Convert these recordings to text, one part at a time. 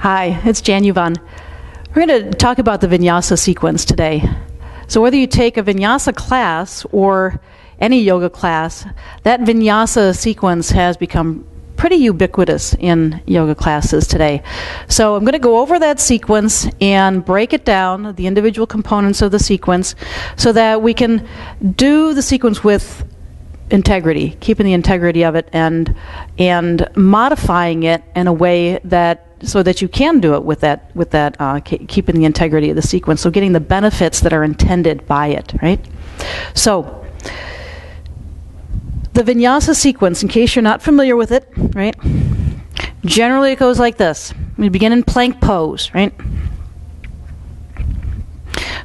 Hi, it's Jan Yuvan. We're going to talk about the Vinyasa sequence today. So whether you take a Vinyasa class or any yoga class, that Vinyasa sequence has become pretty ubiquitous in yoga classes today. So I'm going to go over that sequence and break it down, the individual components of the sequence, so that we can do the sequence with integrity, keeping the integrity of it and modifying it in a way that so that you can do it with keeping the integrity of the sequence, so getting the benefits that are intended by it, right? So the Vinyasa sequence, in case you're not familiar with it, right? Generally it goes like this. We begin in plank pose, right?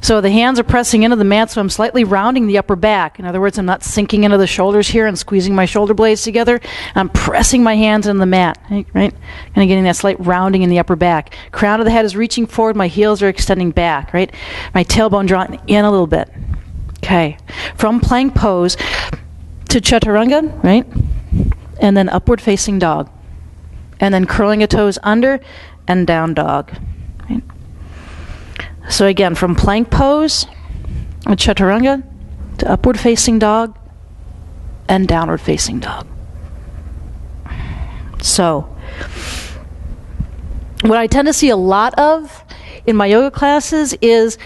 So the hands are pressing into the mat, so I'm slightly rounding the upper back. In other words, I'm not sinking into the shoulders here and squeezing my shoulder blades together. I'm pressing my hands into the mat, right? Kind of getting that slight rounding in the upper back. Crown of the head is reaching forward. My heels are extending back, right? My tailbone drawing in a little bit. Okay. From plank pose to chaturanga, right? And then upward facing dog. And then curling a toes under and down dog, right? So again, from plank pose, a chaturanga, to upward facing dog, and downward facing dog. So, what I tend to see a lot of in my yoga classes is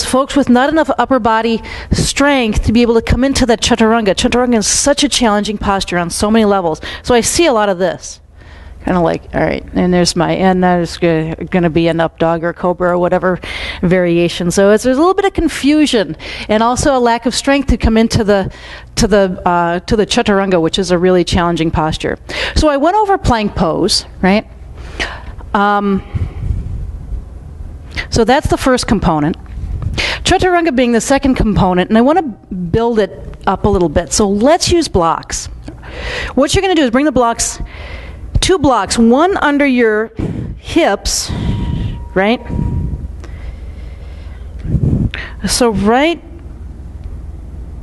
folks with not enough upper body strength to be able to come into that chaturanga. Chaturanga is such a challenging posture on so many levels. So I see a lot of this. Kind of like, all right, and there's going to be an up dog or cobra or whatever variation. So there's a little bit of confusion and also a lack of strength to come into the chaturanga, which is a really challenging posture. So I went over plank pose, right? So that's the first component. Chaturanga being the second component, and I want to build it up a little bit. So let's use blocks. What you're going to do is bring the blocks. Two blocks, one under your hips, right? So right,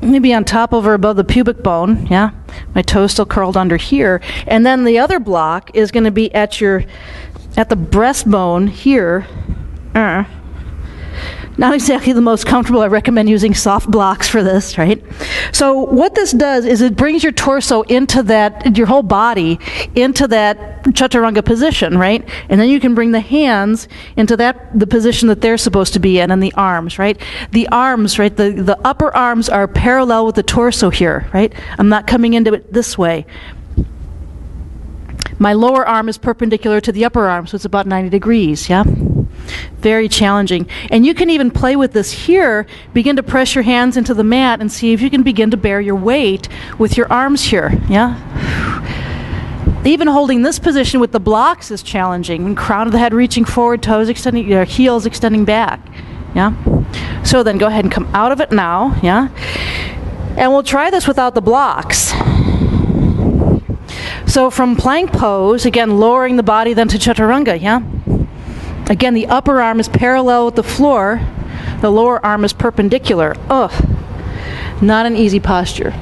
maybe on top of or above the pubic bone, yeah? My toes still curled under here. And then the other block is going to be at the breastbone here. Not exactly the most comfortable. I recommend using soft blocks for this, right? So what this does is it brings your torso into your whole body into that chaturanga position, right? And then you can bring the hands into the position that they're supposed to be in, and the arms, right? The arms, right? The upper arms are parallel with the torso here, right? I'm not coming into it this way. My lower arm is perpendicular to the upper arm, so it's about 90 degrees, yeah? Very challenging. And you can even play with this here. Begin to press your hands into the mat and see if you can begin to bear your weight with your arms here, yeah? Even holding this position with the blocks is challenging. And crown of the head reaching forward, toes extending, your heels extending back, yeah? So then go ahead and come out of it now, yeah? And we'll try this without the blocks. So from plank pose, again, lowering the body then to chaturanga, yeah? Again, the upper arm is parallel with the floor. The lower arm is perpendicular. Ugh, not an easy posture.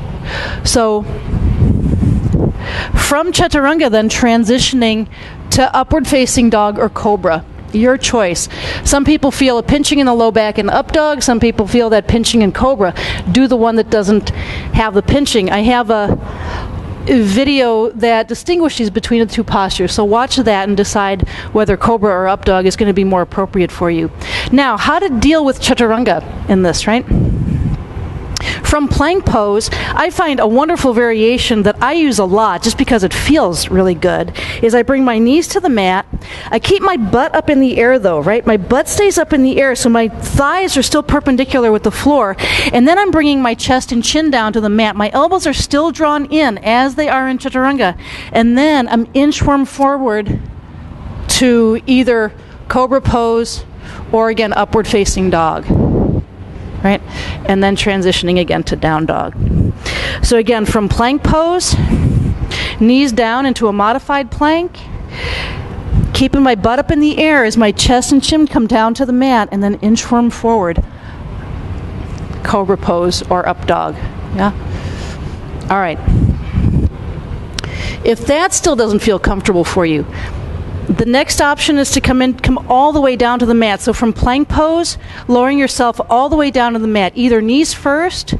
So from chaturanga then transitioning to upward facing dog or cobra. Your choice. Some people feel a pinching in the low back in up dog. Some people feel that pinching in cobra. Do the one that doesn't have the pinching. I have a video that distinguishes between the two postures, so watch that and decide whether cobra or up dog is going to be more appropriate for you. Now, how to deal with chaturanga in this, right? From plank pose, I find a wonderful variation that I use a lot just because it feels really good, is I bring my knees to the mat. I keep my butt up in the air though, right? My butt stays up in the air, so my thighs are still perpendicular with the floor. And then I'm bringing my chest and chin down to the mat. My elbows are still drawn in as they are in chaturanga. And then I'm inchworm forward to either cobra pose or again upward facing dog. Right? And then transitioning again to down dog. So again, from plank pose, knees down into a modified plank, keeping my butt up in the air as my chest and chin come down to the mat, and then inchworm forward, cobra pose or up dog. Yeah? All right. If that still doesn't feel comfortable for you, The next option is to come all the way down to the mat. So from plank pose, lowering yourself all the way down to the mat. Either knees first,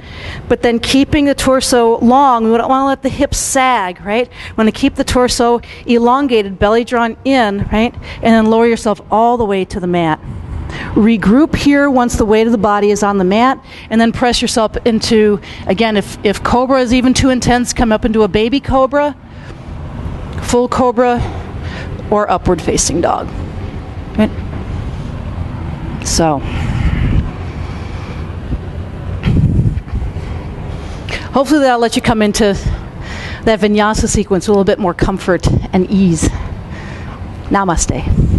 but then keeping the torso long. We don't want to let the hips sag, right? We want to keep the torso elongated, belly drawn in, right? And then lower yourself all the way to the mat. Regroup here once the weight of the body is on the mat, and then press yourself into, again, if Cobra is even too intense, come up into a baby Cobra, full Cobra, or upward facing dog. Right? So, hopefully that'll let you come into that Vinyasa sequence with a little bit more comfort and ease. Namaste.